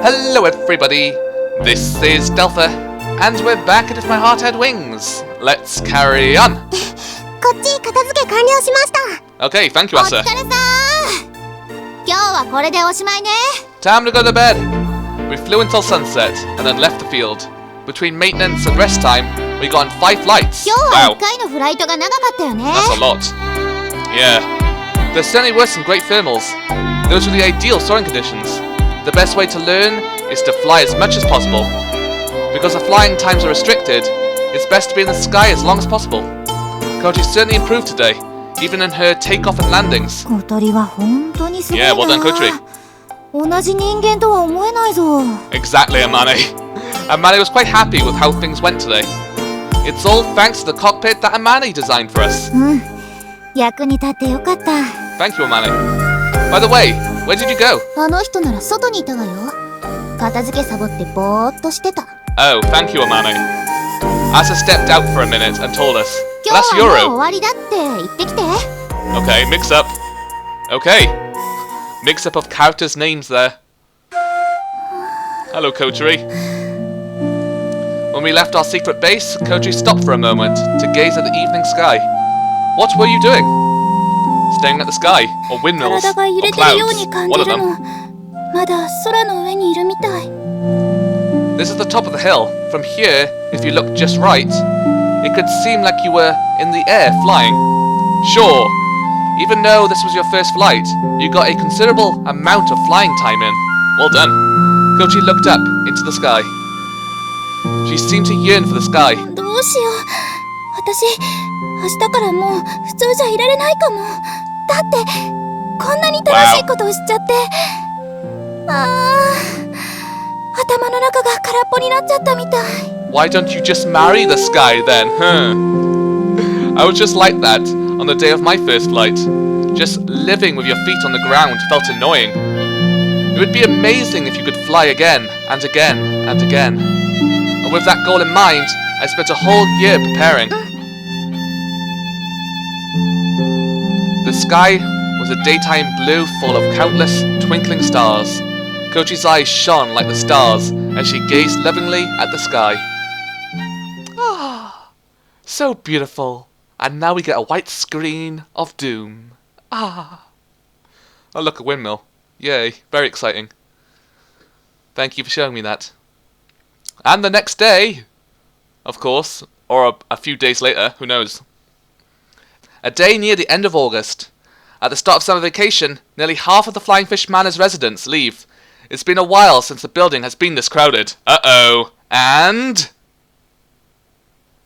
Hello everybody, this is Delpha, and we're back at If My Heart Had Wings. Let's carry on. こっち片付け完了しました。 Okay, thank you, Asa. お疲れさー。今日はこれでおしまいね。 Time to go to bed. We flew until sunset, and then left the field. Between maintenance and rest time, we got on 5 flights. 今日は1回のフライトが長かったよね。 That's a lot. Yeah. There certainly were some great thermals. Those were the ideal soaring conditions. The best way to learn is to fly as much as possible. Because the flying times are restricted, it's best to be in the sky as long as possible. Kotori certainly improved today, even in her takeoff and landings. 小鳥は本当にすごいな。 Yeah, well done, Kotori. 同じ人間とは思えないぞ。 Exactly, Amane. Amane was quite happy with how things went today. It's all thanks to the cockpit that Amane designed for us. うん、役に立ってよかった。 Thank you, Amane. By the way, where did you go? あの人なら外にいたわよ。片付けサボってぼーっとしてた。 Oh, thank you, Amane. Asa stepped out for a minute and told us. 今 That's 日はもう Euro. 終わりだって言ってきて。 Okay, mix up. Okay. Mix up of characters' names there. Hello, Kotori. When we left our secret base, Kotori stopped for a moment to gaze at the evening sky. What were you doing? Staring at the sky, or windmills, 体が揺 or れてるよう clouds, に感 one じ of る them. の。まだ空の上にいるみたい。 This is the top of the hill. From here, if you look just right, it could seem like you were in the air flying. Sure, even though this was your first flight, you got a considerable amount of flying time in. Well done. Kotori looked up into the sky. She seemed to yearn for the sky. どうしよう。私、明日からもう普通じゃいられないかも。だって、こんなに楽しいことをしちゃって。頭の中が空っぽになっちゃったみたい。 Why don't you just marry the sky then, huh? I was just like that on the day of my first flight. Just living with your feet on the ground felt annoying. It would be amazing if you could fly again, and again, and again. And with that goal in mind, I spent a whole year preparing. The sky was a daytime blue full of countless twinkling stars. Kotori's eyes shone like the stars as she gazed lovingly at the sky. Ah, so beautiful. And now we get a white screen of doom. Ah. Oh, look, a windmill. Yay, very exciting. Thank you for showing me that. And the next day, of course, or a few days later, who knows. A day near the end of August. At the start of summer vacation, nearly half of the Flying Fish Manor's residents leave. It's been a while since the building has been this crowded. Uh-oh. And...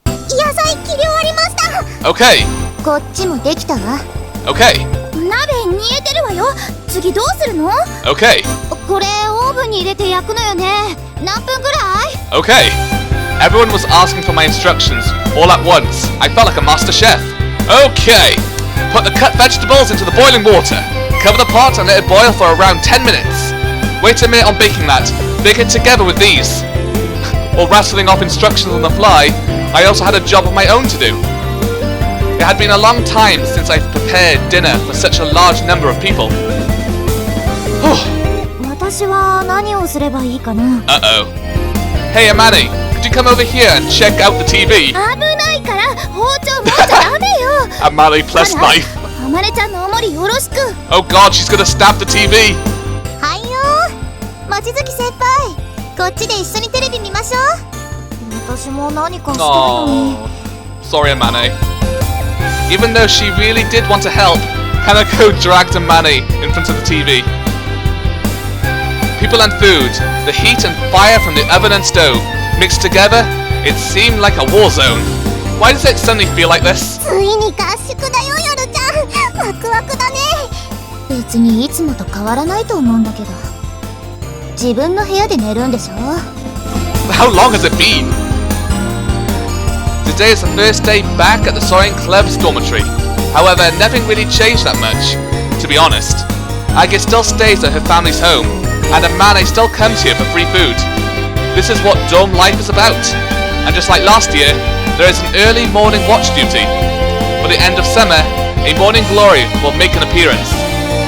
野菜切り終わりました。 Okay. こっちもできたわ。 Okay. 鍋煮えてるわよ。次どうするの？ Okay. これオーブンに入れて焼くのよね。何分ぐらい？ Okay. Everyone was asking for my instructions all at once. I felt like a master chef. Okay. Put the cut vegetables into the boiling water. Cover the pot and let it boil for around 10 minutes. Wait a minute on baking that. Bake it together with these. While rattling off instructions on the fly, I also had a job of my own to do. It had been a long time since I've prepared dinner for such a large number of people. 私は何をすればいいかな。 Uh-oh. Hey, Amane, could you come over here and check out the TV? 危ないから包丁持っちゃダメよ。Amane plus knife. あまねちゃんのおもりよろしく。 Oh god, she's gonna stab the TV. はいよ。望月先輩、こっちで一緒にテレビ見ましょう。私も何かしたいのに。 Sorry, Amane. Even though she really did want to help, Kanako dragged Amane in front of the TV. People and food, the heat and fire from the oven and stove, mixed together, it seemed like a war zone. Why does it suddenly feel like this? ついに合宿だよ、ヨルちゃん。ワクワクだね。別にいつもと変わらないと思うんだけど。自分の部屋で寝るんでしょ？ How long has it been? Today is the first day back at the Soaring Club's dormitory. However, nothing really changed that much. To be honest, Agi still stays at her family's home, and Amane still comes here for free food. This is what dorm life is about. And just like last year, there is an early morning watch duty. For the end of summer, a morning glory will make an appearance.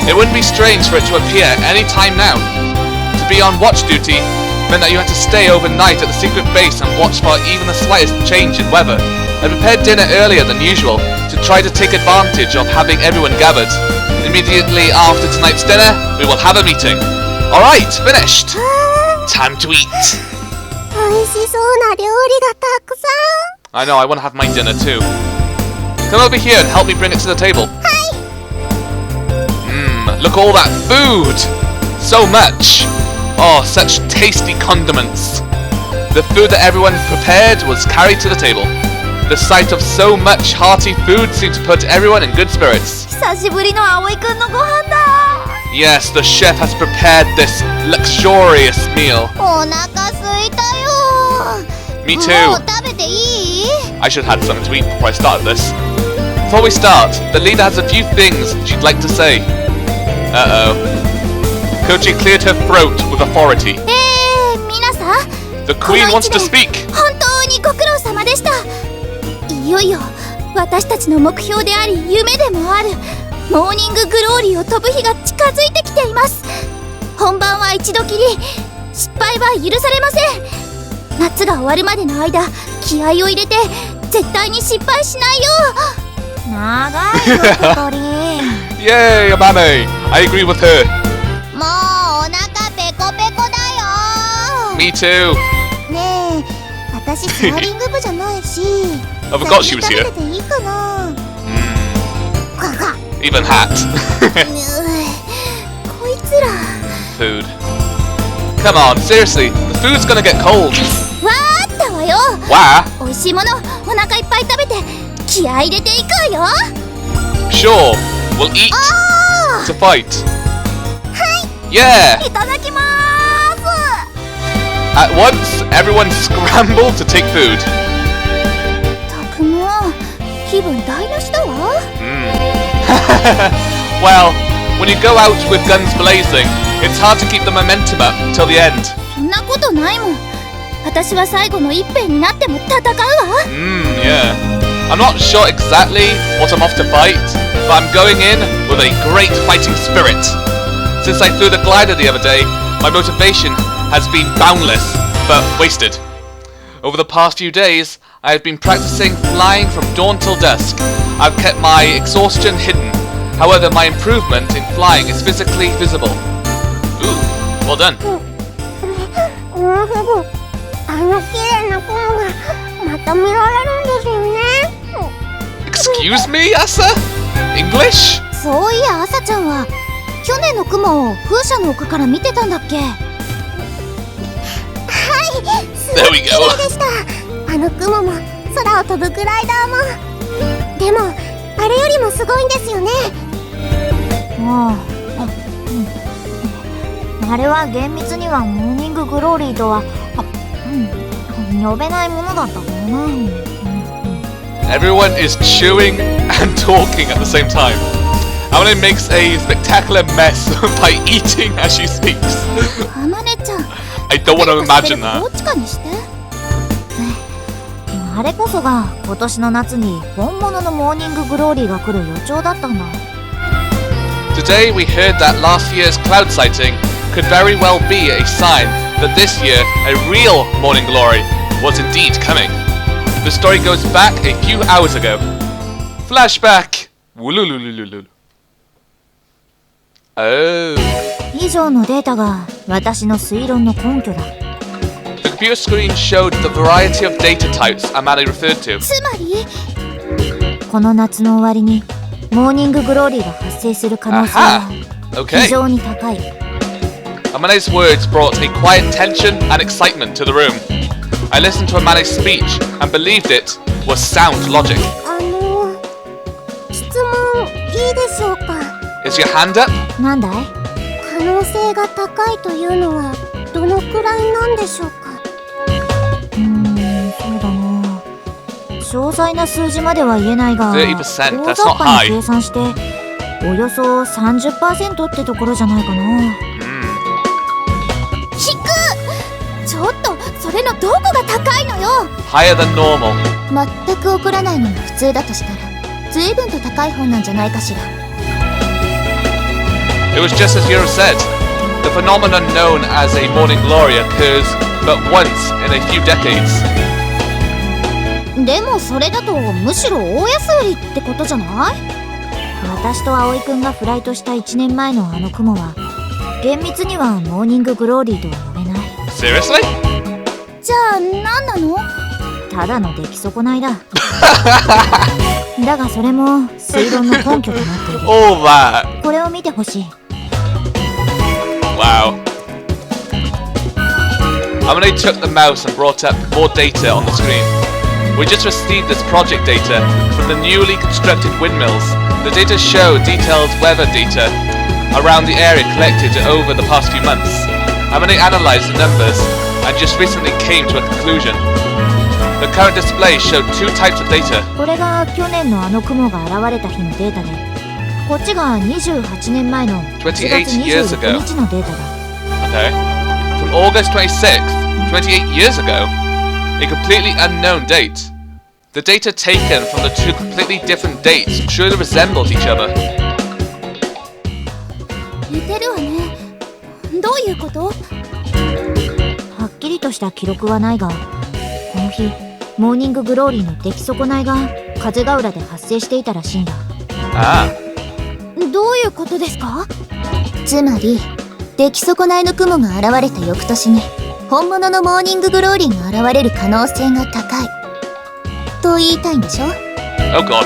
It wouldn't be strange for it to appear any time now. To To be on watch duty meant that you had to stay overnight at the secret base and watch for even the slightest change in weather. I prepared dinner earlier than usual to try to take advantage of having everyone gathered. Immediately after tonight's dinner, we will have a meeting. Alright, finished! Time to eat! 美味しそうな料理がたくさん。 I know, I want to have my dinner too. Come over here and help me bring it to the table. Look at all that food! So much! Oh, such tasty condiments. The food that everyone prepared was carried to the table. The sight of so much hearty food seemed to put everyone in good spirits. 久しぶりの葵くんのご飯だ。 Yes, the chef has prepared this luxurious meal. お腹すいたよ。 Me も too. う食べていい？ I should have had something to eat before I started this. Before we start, the leader has a few things she'd like to say. Uh-oh. Kotori cleared her throat with authority. 皆さん。 The queen wants to speak. 本当にご苦労様でした。いよいよ私たちの目標であり夢でもあるモーニンググローリーを飛ぶ日が近づいてきています。本番は一度きり、失敗は許されません。夏が終わるまでの間、気合を入れて絶対に失敗しないよ。長いよ小鳥。 Yay, Amame! I agree with her. もうお腹ペコペコだよ。 Me too. ねえ、私スカーリング部じゃないし。I forgot she was here. 食べていいかな。Even hat. こいつら。 Food. Come on, seriously, the food's gonna get cold. わーったわよ。 Wow. 美味しいものお腹いっぱい食べて気合い入れていくわよ。 Sure, we'll eat あ to fight. はい。 Yeah. いただきまーす。 At once, everyone scrambled to take food. たくも気分台無しだわ。Well, when you go out with guns blazing, it's hard to keep the momentum up till the end. そんなことないもん。私は最後の一兵になっても戦うわ。 Yeah. I'm not sure exactly what I'm off to fight, but I'm going in with a great fighting spirit. Since I flew the glider the other day, my motivation has been boundless, but wasted. Over the past few days, I have been practicing flying from dawn till dusk. I've kept my exhaustion hidden. However, my improvement in flying is physically visible. Ooh, well done. あの綺麗な雲がまた見られるんですよね。 Excuse me, Asa? English? そういや、アサちゃんは去年の雲を風車の奥から見てたんだっけ？はい、すごく綺麗でした。あの雲も空を飛ぶグライダーも。でもあれよりもすごいんですよね。あれは厳密にはモーニンググローリーとは呼べないものだったからな。Everyone is chewing and talking at the same time. Amane makes a spectacular mess by eating as she speaks. あまねちゃん、 I don't want to imagine that. どっちかにして。あれこそが今年の夏に本物のモーニンググローリーが来る予兆だったんだ。 Today we heard that last year's cloud sighting could very well be a sign that this year a real morning glory was indeed coming. The story goes back a few hours ago. Flashback! Wulululululu. Oh. 以上のデータが私の推論の根拠だ。 The computer screen showed the variety of data types Amane referred to. つまりこの夏の終わりにモーニンググローリーが発生する可能性は Okay. 非常に高い。 Amane's words brought a quiet tension and excitement to the room. I listened to Amane's speech and believed it was sound logic. 質問いいでしょうか。 Is your hand up? なんだい？可能性が高いというのはどのくらいなんでしょうか。そうだな。詳細な数字までは言えないが、30%, 大 that's 雑 not 把に high. 計算しておよそ 30% ってところじゃないかな。低っ！ちょっとそれのどこが高いのよ。 Higher than normal. 全く起こらないのが普通だとしたら随分と高い方なんじゃないかしら。 It was just as Yura said. the phenomenon known as a morning glory occurs but once in a few decades. でもそれだとむしろ大安売りってことじゃない？私と葵くんがフライトした1年前のあの雲は厳密にはモーニンググローリーとは呼べない。 Seriously? じゃあ何なの？ただの出来損ないだ。だがそれも推論の根拠となっている。All that. これを見てほしい。Wow. Amane took the mouse and brought up more data on the screen. We just received this project data from the newly constructed windmills. The data show detailed weather data around the area collected over the past few months. Amane analyzed the numbers and just recently came to a conclusion. The current display showed two types of data. これが去年のあの雲が現れた日のデータで、こっちが28年前の4月26日のデータだ。Okay. From August 26th, 28 years ago, a completely unknown date. The data taken from the two completely different dates truly resembled each other. 似てるわね。どういうこと？はっきりとした記録はないが、この日モーニンググローリーの出来損ないが風ヶ浦で発生していたらしいんだ。ああ。どういうことですか？つまり出来損ないの雲が現れた翌年に本物のモーニンググローリーが現れる可能性が高いと言いたいんでしょ？ Oh god.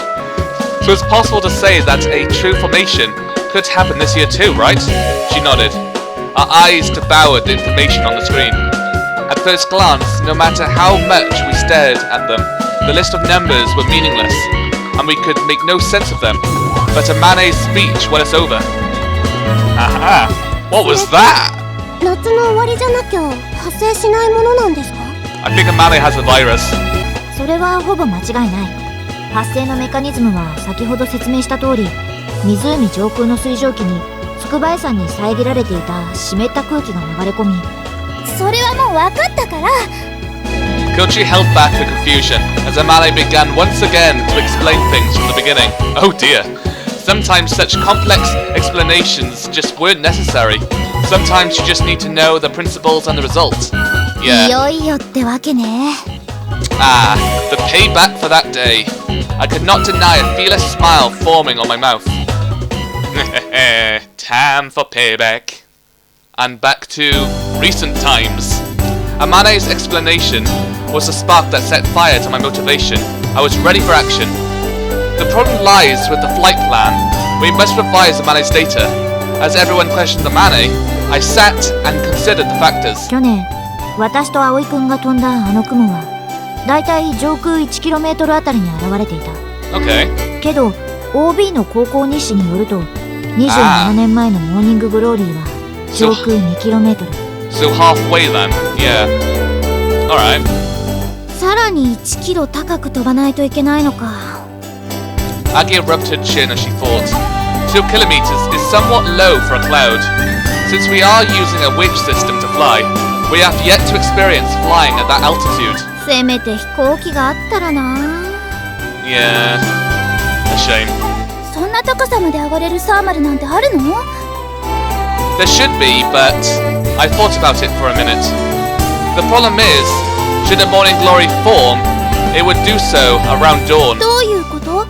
So it's possible to say that a true formation could happen this year too, right? She nodded. Our eyes devoured the information on the screen. At first glance, no matter how much we stared at them, the list of numbers were meaningless, and we could make no sense of them. But Amane's speech won us over. Aha! What was that? 夏の終わりじゃなきゃ発生しないものなんですか？ I think Amane has a virus. それはほぼ間違いない。発生のメカニズムは先ほど説明した通り、湖上空の水蒸気に筑波山に遮られていた湿った空気が流れ込み、それはもう分かったから。 Kotori held back her confusion as Amane began once again to explain things from the beginning. Oh dear. Sometimes such complex explanations just weren't necessary. Sometimes you just need to know the principles and the result. い Yeah. よいよってわけね。Ah, the payback for that day. I could not deny a fearless smile forming on my mouth. Time for payback. And back to recent times. Amane's explanation was the spark that set fire to my motivation. I was ready for action. The problem lies with the flight plan. We must revise Amane's data. As everyone questioned Amane, I sat and considered the factors. 去年、私と葵くんが飛んだあの雲は、だいたい上空 1km あたりに現れていた。Okay. けど、OB の高校日誌によると、27年前のモーニンググローリーは上空 2km。So halfway then. Yeah. Alright. さらに 1km 高く飛ばないといけないのか。Aggie rubbed her chin as she thought. 2 kilometers is somewhat low for a cloud. Since we are using a winch system to fly, we have yet to experience flying at that altitude. せめて飛行機があったらな。Yeah. A shame. そんな高さまで上がれるサーマルなんてあるの？ There should be, but I thought about it for a minute. The problem is, should a morning glory form, it would do so around dawn. どういうこと？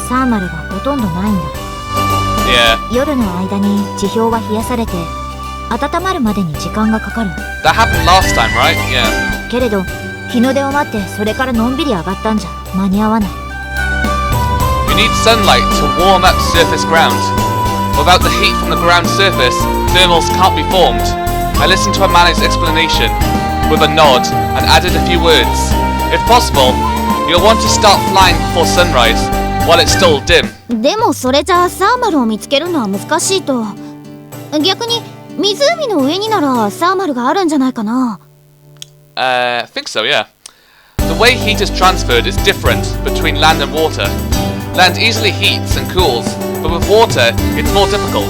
サーマルがほとんどないんだ。Yeah. 夜の間に地表は冷やされて温まるまでに時間がかかる。 That happened last time, right? Yeah. けれど日の出を待ってそれからのんびり上がったんじゃ間に合わない。 You need sunlight to warm up surface ground. Without the heat from the ground surface, thermals can't be formed. I listened to Amane's explanation with a nod and added a few words. If possible, you'll want to start flying before sunrise while it's still dim. でもそれじゃあサーマルを見つけるのは難しいと。逆に湖の上にならサーマルがあるんじゃないかな。I think so, yeah. The way heat is transferred is different between land and water. Land easily heats and cools, but with water, it's more difficult.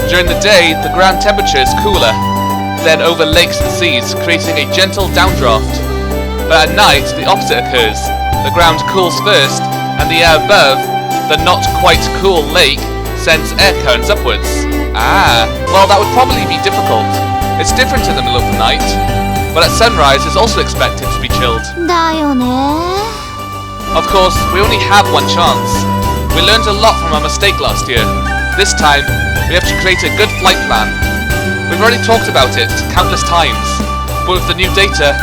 During the day, the ground temperature is cooler than over lakes and seas, creating a gentle downdraft. But at night, the opposite occurs. The ground cools first, and the air above the not quite cool lake sends air currents upwards. Ah, well that would probably be difficult. It's different in the middle of the night. But at sunrise it's also expected to be chilled. だよね Of course, we only have one chance. We learned a lot from our mistake last year. This time, we have to create a good flight plan. We've already talked about it countless times. But with the new data,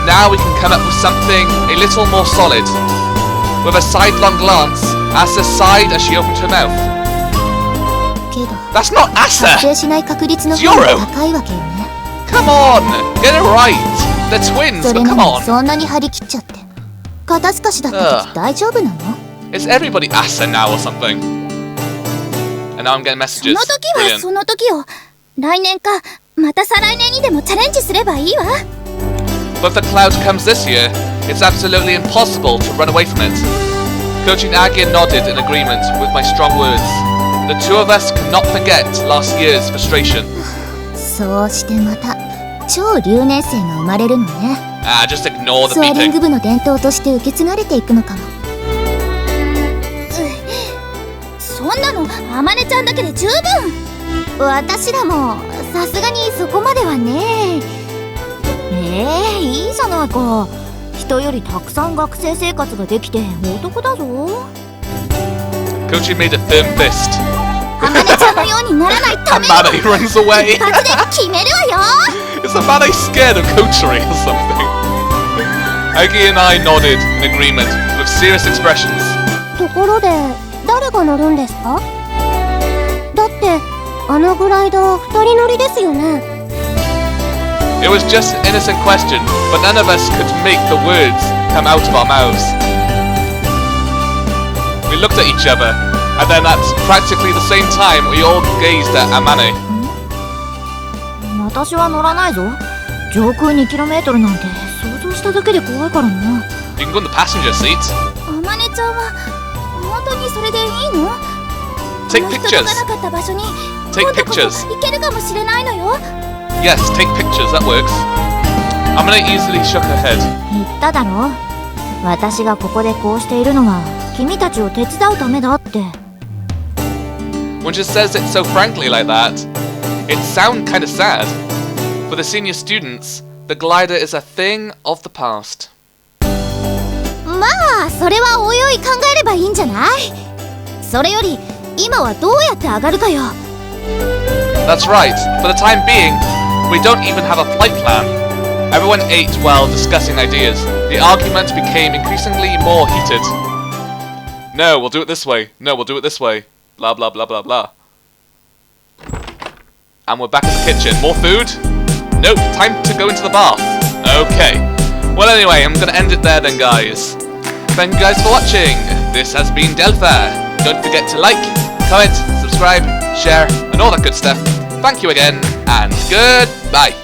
now we can come up with something a little more solid. With a sidelong glance, Asa sighed as she opened her mouth. けど That's not 発 Asa! 生しない確率の方が高いわけよね Come on! Get it right! They're twins, それ but な come のに on! そんなに張り切っちゃって肩透かしだった時大丈夫なの Is everybody Asa now or something? And now I'm getting そ messages. の時は Brilliant. その時よ来年かまた再来年にでもチャレンジすればいいわ But if the cloud comes this year, it's absolutely impossible to run away from it. Coach Agin nodded in agreement with my strong words. The two of us cannot forget last year's frustration. そうしてまた超留年生が生まれるのね Ah, just ignore the スワリン beeping. グ部の伝統として受け継がれていくのかもそんなのあまねちゃんだけで十分私らもさすがにそこまではねいいじゃないか人よりたくさん学生生活ができて男だぞ Coach made a firm fist. あまねちゃんのようにならないために Amane runs away. 一発で決めるわよ Is Amane scared of Kotori or something? Agi and I nodded in agreement with serious expressions. ところで誰が乗るんですかだってあのグライダー二人乗りですよね It was just an innocent question, but none of us could make the words come out of our mouths. We looked at each other, and then at practically the same time we all gazed at Amane. 私は乗らないぞ上空 2km なんて想像しただけで怖いからな You can go in the passenger seat. あまねちゃんは本当にそれでいいの Take あの人 pictures. がなかった場所に Take 今度こそ pictures. 行けるかもしれないのよ Yes, take pictures, that works. Amane easily shook her head. 言っただろ私がここでこうしているのは君たちを手伝うためだって When she says it so frankly like that, it sounds kind of sad. For the senior students, the glider is a thing of the past. まあそれはおいおい考えればいいんじゃないそれより今はどうやって上がるかよ That's right. For the time being, we don't even have a flight plan. Everyone ate while discussing ideas. The argument became increasingly more heated. No, we'll do it this way. No, we'll do it this way. Blah, blah, blah, blah, blah. And we're back in the kitchen. More food? Nope, time to go into the bath. Okay. Well, anyway, I'm gonna end it there then, guys. Thank you guys for watching. This has been Delpha. Don't forget to like, comment, subscribe, share, and all that good stuff. Thank you again, and goodbye.